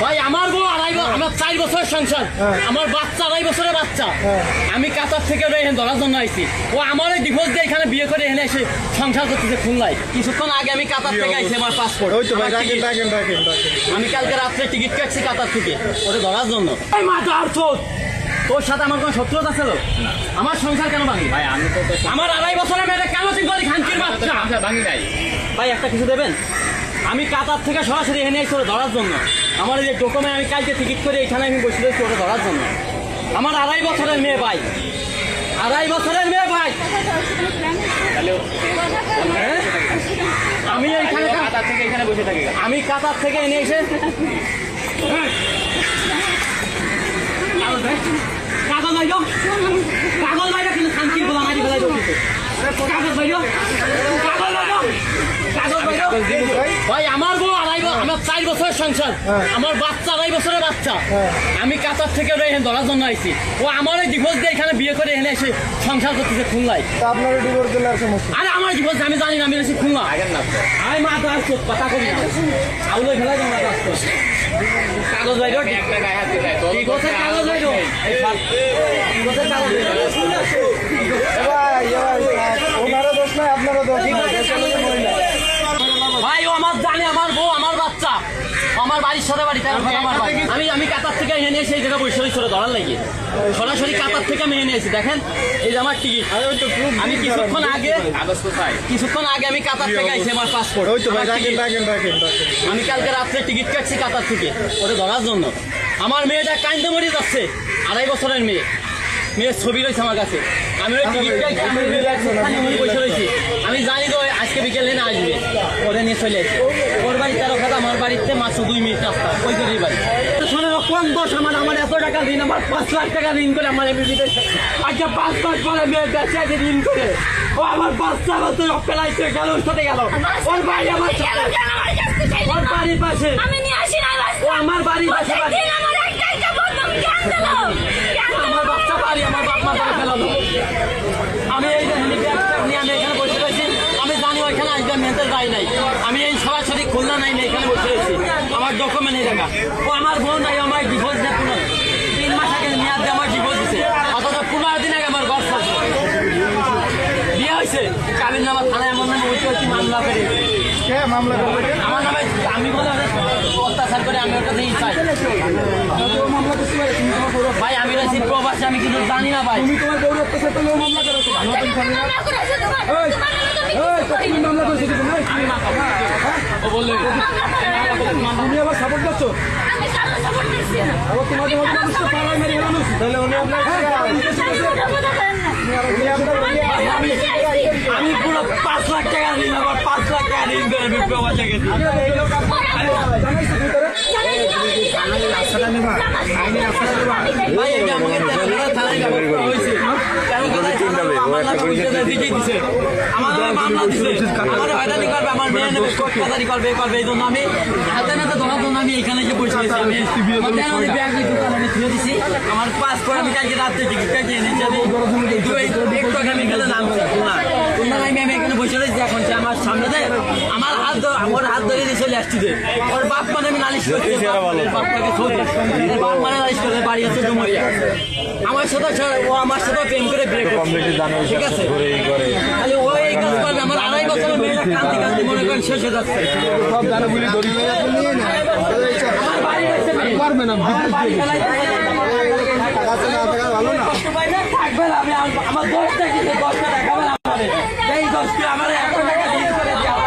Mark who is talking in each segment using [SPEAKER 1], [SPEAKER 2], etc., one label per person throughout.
[SPEAKER 1] ভাই আমার বউ আমার 4 বছরের সংসার, আমার বাচ্চা 2.5 বছরের বাচ্চা। আমি কাতার থেকে এখানে ধরার জন্য আইছি। ও আমার ওই ডিভোর্স দিয়ে এখানে বিয়ে করে এখানে এসে সংসার করতেছে খুলনায়। কিছুক্ষণ আগে আমি কাতার থেকে আইছি, আমার পাসপোর্ট। আমি কালকে রাত্রে টিকিট কাটছি কাতার থেকে ওটা ধরার জন্য। তোর সাথে আমার কোনো শত্রুতা ছিল? আমার সংসার কেন ভাঙি? ভাই আমি তো আমার 2.5 বছরের মেয়েটা কেন চিন করি খানকির বাচ্চা ভাঙি নাই। ভাই একটা কিছু দেবেন? আমি কাতার থেকে সরাসরি এনে এসে ওরা ধরার জন্য। আমার এই যে ডকুমেন্ট আমি কালকে টিকিট করে এখানে আমি বসে রয়েছি ওরা ধরার জন্য। আমার 2.5 বছরের মেয়ে ভাই, 2.5 বছরের মেয়ে ভাই। আমি এইখানে কাতার থেকে এখানে বসে থাকি। আমি কাতার থেকে এনে এসে কাগজ বাইর, কাগজ বাইর, কিন্তু শান্তির গোলা মারি ফেলাই দিচ্ছে। কাগজ বাইর, কাগজ বাইর, কাগজ বাইর। ভাই আমার বউ আমার 4 বছরের সংসার, আমার বাচ্চা 2.5 বছরের বাচ্চা। আমি কাতার থেকে এখানে ধরার জন্য আইছি। ও আমার ওই ডিভোর্স দিয়ে এখানে বিয়ে করে এনে এসে সংসার করতেছে খুলনায়।
[SPEAKER 2] আপনার ডিভোর্স দিলে আর সমস্যা?
[SPEAKER 1] আরে আমার ডিভোর্স আমি জানি না, আমি এসেছি খুলনা। আমি মা তো আসছো কথা কবি আউলে ফেলাই তোমার কাগজ বাইর, ডিভোর্সের কাগজ বাইর, ডিভোর্সের কাগজ
[SPEAKER 2] ওনারও দোষ নয়, আপনারও দোষ নয়।
[SPEAKER 1] ভাই ও আমার জানে, আমার বউ আমার বাচ্চা, আমার বাড়ির সাথে বাড়ি। আমি কাতার থেকে এনে সেই জায়গায় বসে ছোট ধরার লাগে সরাসরি কাতার থেকে আমি এনে এসেছি। দেখেন এই যে আমার টিকিট। আমি কিছুক্ষণ আগে আমি কাতার থেকে আইছি, আমার পাসপোর্ট। আমি কালকে রাত্রে টিকিট কাটছি কাতার থেকে ওটা ধরার জন্য। আমার মেয়েটা কাইন্দে মরে যাচ্ছে, 2.5 বছরের মেয়ে। মেয়ের ছবি রয়েছে আমার কাছে। আমি ওই টিকিট বসে রয়েছি। আমি জানি তো আজকে বিকেলে না আসবে, ওরে নিয়ে চলে আসি। ওর বাড়ি 13 খাতা, আমার বাড়িতে মাত্র 2 মিনিট রাস্তা। ওই করে বাড়ি কম দোষ আমার। আমার এত টাকা ঋণ, আমার 5 লাখ টাকা ঋণ করে আমার আজকে 5 মাস পরে মেয়ে বেঁচে আছে ঋণ করে। ও আমার 5টা বছর অপেলাইছে গেল, ওর সাথে গেল। ওর বাড়ি আমার ওর বাড়ির পাশে, ও আমার বাড়ির পাশে। আমার বাচ্চা বাড়ি, আমার বাপ মা করে ফেলালো। আমি এই নিয়ে আমি এখানে বসে রয়েছি। আমি জানি ওইখানে আসবে, মেয়েদের যাই নাই। আমি এই সরাসরি খুলনা নাই না, এখানে বসে রয়েছি। আমার ডকুমেন্ট এই জায়গা। ও আমার বোন নাই, আমার ডিভোর্স দেয় 3 মাস আগে মেয়াদ দিয়ে আমার ডিভোর্স দিচ্ছে। অথচ 15 দিন আগে আমার ঘর চলছে, বিয়ে হয়েছে। কাবির নামা থানায় এমন নামে ঐতিহাসিক মামলা করে
[SPEAKER 2] মামলা
[SPEAKER 1] আমার নামে। আমি বলে অত্যাচার করে আমি ওটা দিয়ে চাই। ভাই আমি রয়েছি প্রবাসী, আমি কিন্তু জানি না ভাই।
[SPEAKER 2] তুমি তোমার বউর অত্যাচার করলেও মামলা করেছো? নতুন স্বামী মামলা করেছো কিন্তু নয়।
[SPEAKER 1] ও বললো
[SPEAKER 2] তুমি আবার সাপোর্ট করছো? আবার তোমাদের মতো মানুষকে পাড়ায় মেরে মানুষ, তাহলে উনি আপনার
[SPEAKER 1] আমি পুরো 5 লাখ টাকা ঋণ, আবার 5 লাখ টাকা ঋণ করে আমি প্রবাসে গেছি। ভাই এটা আমাকে থানায় হয়েছে, আমার মামলা দিছে, আমার হয়রানি করবে, আমার মেয়ে নেবে, কোর্ট কাছারি করবে, এই জন্য আমি হাতে নাতে ধরার জন্য আমি এখানে এসে বসে আছি। আমি ব্যাগ দোকানে তুলে দিছি, আমার পাসপোর্ট আমি কালকে রাত্রে টিকিট কাটিয়ে এনেছি। আমি একটু আগে আমি এখানে নামছি আমি এখানে বসে রয়েছি। এখন আমার সামনে দেয় আমার ওর হাত ধরে দিয়ে চলে আসছি। ওর বাপ মানে আমি নালিশ করছি, বাপটাকে বাপ মানে নালিশ করে বাড়ি আছে ডুমরিয়া। আমার সাথে ও আমার সাথে প্রেম করে বিয়ে করছে, ঠিক আছে? খালি ও এই কাজ করবে। আমার 2.5 বছরের মেয়েটা কান্দি কান্দি মনে করেন শেষ হয়ে যাচ্ছে। আমার বাড়ি
[SPEAKER 2] পারবে না,
[SPEAKER 1] থাকবে না। আমি আমার দোষটা কি, 10টা দেখাবে না আমাদের। এই 10টা আমার 1 টাকা দিন করে দেওয়া।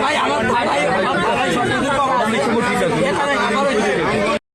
[SPEAKER 1] ভাই আমার ভাই